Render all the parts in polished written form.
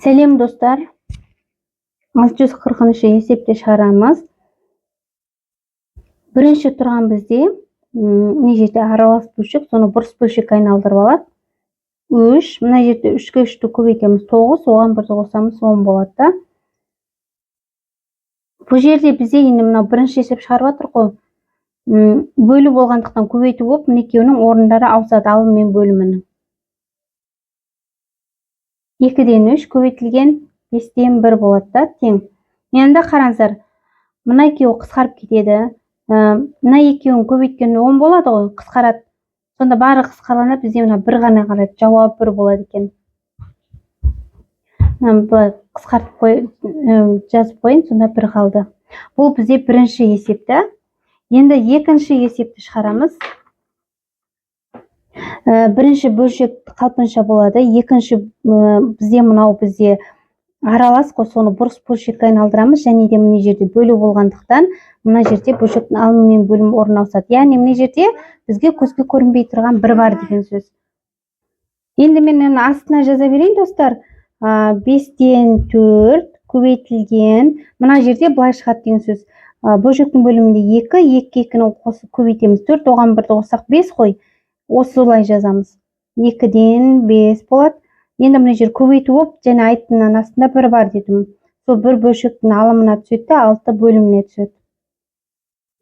Сәлем достар, 640 есепте шығарамыз. Бірінші тұрған бізде мына жерде аралас бөлшек, соны бұрыс бөлшекке айналдырып алады. 3, мына жерде 3-ке 3-ті көбейтеміз 9, оған 1-ді қосамыз 10 болады да. Бұл жерде бізде енді мына бірінші есеп шығарып жатыр ғой. Бөлу болғандықтан көбейту болып, мына екеуінің орындары ауысады, алым мен бөлімінің. 2-ден 3 көбейтілген 5-ден 1 болады да, тең. Енді қараңыздар, мына екеуі қысқарып кетеді. Мына екеуін көбейткенде 10 болады ғой, қысқарады. Сонда бары қысқарғанда бізде мына 1 ғана қалады, жауап 1 болады екен. Бұлай қысқартып жазып қойын, сонда 1 қалды. Бұл бізде бірінші есепті. Енді екінші есепті шығарамыз. Бірінші бөлшек қалпынша болады. Екінші бізде мынау бізде аралас қой, соны бұрыс бөлшекке айналдырамыз. Және де мына жерде бөлу болғандықтан, мына жерде бөлшектің алымы мен бөлімі орын ауысады. Яғни мына жерде бізге көзге көрінбей тұрған 1 бар деген сөз. Енді мен астына жаза берейін достар. 5-ден 4 көбейтілген. Мына жерде былай шығады деген сөз. Бөлшектің бөлімінде 2, 2-2-ні қосып көбейтеміз 4, оған 1-ді қоссақ 5 қой. Осылай жазамыз. 2-ден 5 болады. Енді мына жер көбейту болып, және айттымның астында 1 бар дедім. Сол 1 бөлшектің алымына түседі, 6 бөліміне түседі.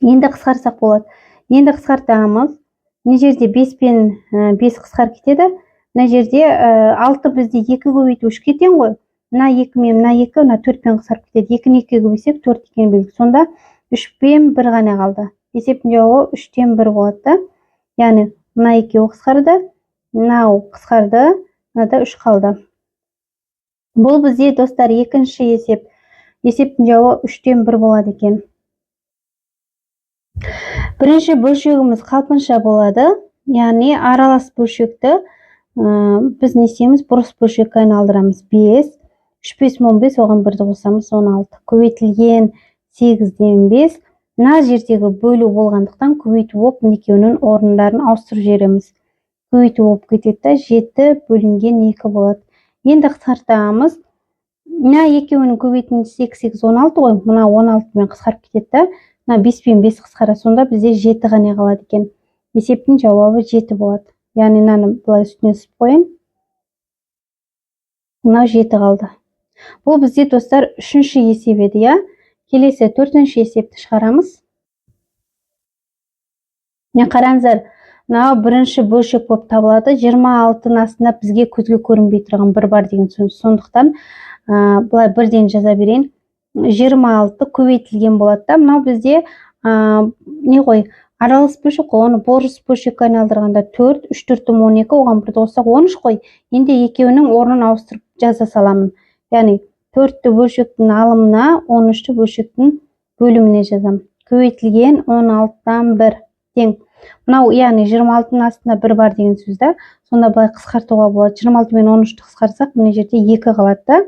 Енді қысқарсақ болады. Енді қысқартамыз. Мына жерде 5 пен 5 қысқарып кетеді. Мына жерде 6 бізде 2 көбейту 3-ке тең ғой. Мына 2 мен мына 2, мына 4 пен қысқарып кетеді. 2-ні 2-ге көбейсек 4 екені белгілі. Сонда 3 пен 1 ғана қалды. Есептің жауабы 3-тен 1 болады да. Яғни мына 2 қысқарды, мынау қысқарды, мынада 3 қалды. Бұл бізде достар екінші есеп. Есептің жауабы 3-тен 1 болады екен. Бірінші бөлшегіміз қалпынша болады. Яғни аралас бөлшекті біз не істейміз? Бұрыс бөлшекке айналдырамыз. 5, 3, 5, 15, оған 1-ді қосамыз 16. Көбейтілген 8-ден 5. Мына жердегі бөлу болғандықтан көбейту болып, екеуінің орындарын ауыстырып жібереміз. Көбейту болып кетеді, 7 бөлінген 2 болады. Енді қысқартамыз. Мына екеуінің көбейтін 8, 16 ғой. Мына 16 мен қысқарып кетеді. Мына 5 пен 5 қысқара, сонда бізде 7 ғана қалады екен. Есептің жауабы 7 болады. Яғни мынаны былай үстіне сызып қойын. Мына 7 қалды. Бұл бізде достар үшінші есеп еді, я. Келесі төртінші есепті шығарамыз. Қараңыздар, мынау бірінші бөлшек болып табылады. 26-ның астында бізге көзге көрінбей тұрған 1 бар деген сөз. Сондықтан былай 1-ден жаза берейін. 26 көбейтілген болады да. Мынау бізде не ғой? Аралас бөлшек қой, оны бұрыс бөлшекке айналдырғанда 4, 3, 4, 12, оған 1-ді қоссақ 13 қой. Енді екеуінің орнын ауыстырып жаза саламын. Яғни 4-ті бөлшектің алымына 13-ті бөлшектің бөліміне жазам. Көбейтілген 16-дан 1 тең. Мынау яғни 26-ның астында 1 бар деген сөз да. Сонда былай қысқартуға болады. 26 мен 13-ті қысқарсақ, мына жерде 2 қалады да.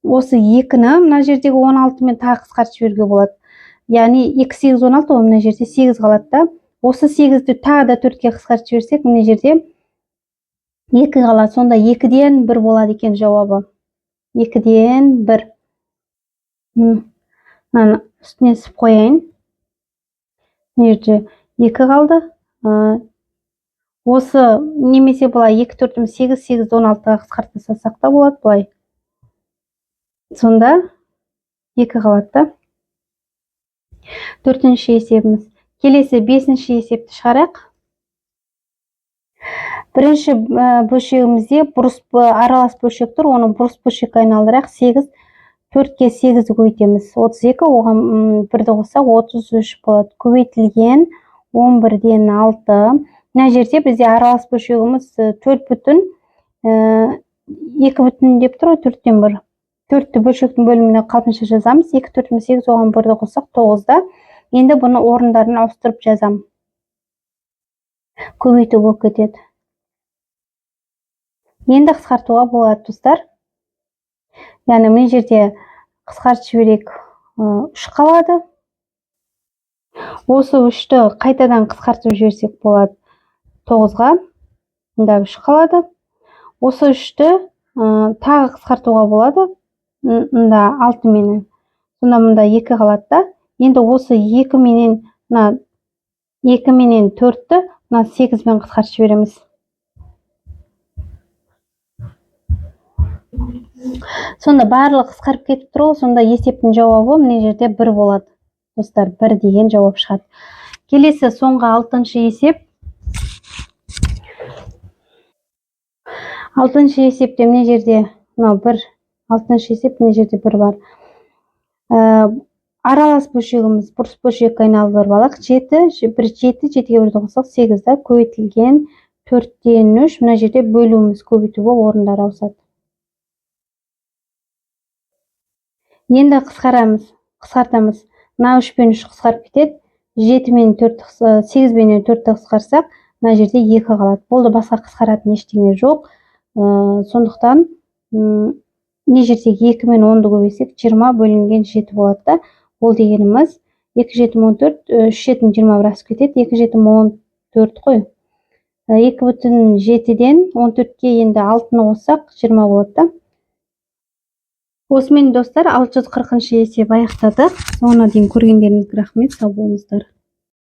Осы 2-ні мына жердегі 16 мен тағы қысқартып жіберуге болады. Яғни 2, 8, 16, мына жерде 8 қалады да. Осы 8-ді тағы да 4-ке қысқартып жіберсек, мына жерде 2 қалады. Сонда 2-ден 1 болады екен жауабы. 2-ден 1. Мынаны үстіне сызып қояйын. Мына жерде 2 қалды. Осы немесе бұлай 2, 4, 8, 8, 16-ға қысқарта салсақ та болады бұлай. Сонда 2 қалады да. Төртінші есебіміз. Келесі бесінші есепті шығарайық. Бірінші бөлшегімізде аралас бөлшек тұр, оны бұрыс бөлшекке айналдырайық. 8, 4-ке 8-ді көбейтеміз. 32, оған 1-ді қоссақ 33 болады. Көбейтілген 11-ден 6. Мына жерде бізде аралас бөлшегіміз 4 бүтін, 2 бүтін деп тұр, 4-тен 1. 4-ті бөлшектің бөліміне қалпынша жазамыз. 2, 4, 8, оған 1-ді қоссақ 9-да. Енді бұны орындарын ауыстырып жазам. Көбейту болып кетеді. Енді қысқартуға болады, достар. Яғни мына жерде қысқартып жіберейік, 3 қалады. Осы 3-ті қайтадан қысқартып жіберсек болады 9-ға. Мұнда 3 қалады. Осы 3-ті тағы қысқартуға болады. Мында 6 менен. Сонда мында 2 қалады да. Енді осы 2 менен 4-ті 8 мен қысқартып жібереміз. Сонда барлығы қысқарып кетіп тұр. Сонда есептің жауабы мына жерде 1 болады. Достар, 1 деген жауап шығады. Келесі соңғы 6-шы есеп. 6-шы есепте мына жерде 1, 6-шы есеп мына жерде 1 бар. Аралас бөлшегіміз бұрыс бөлшекке айналдырып алайық. 7, 7-ге 1-ді қоссақ 8-да көбейтілген 4-тен 3 мына жерде бөлуіміз көбейту болып орындар ауысады. Енді қысқартамыз. Мына 3 пен 3 қысқарып кетеді. 8 менен 4-ті қысқарсақ, мына жерде 2 қалады. Болды, басқа қысқаратын ештеңе жоқ. Сондықтан мына жердегі 2 мен 10-ды көбейтсек 20 бөлінген 7 болады да. Ол дегеніміз 2 жетім 14, 3 жетім 21 асып кетеді. 2 жетім 14 қой. 2,7-ден 14-ке енді 6-ны қоссақ 20 болады да. Осымен достар, 640-шы есеп аяқтадық. Соңына дейін көргендеріңізге рахмет, сау болыңыздар.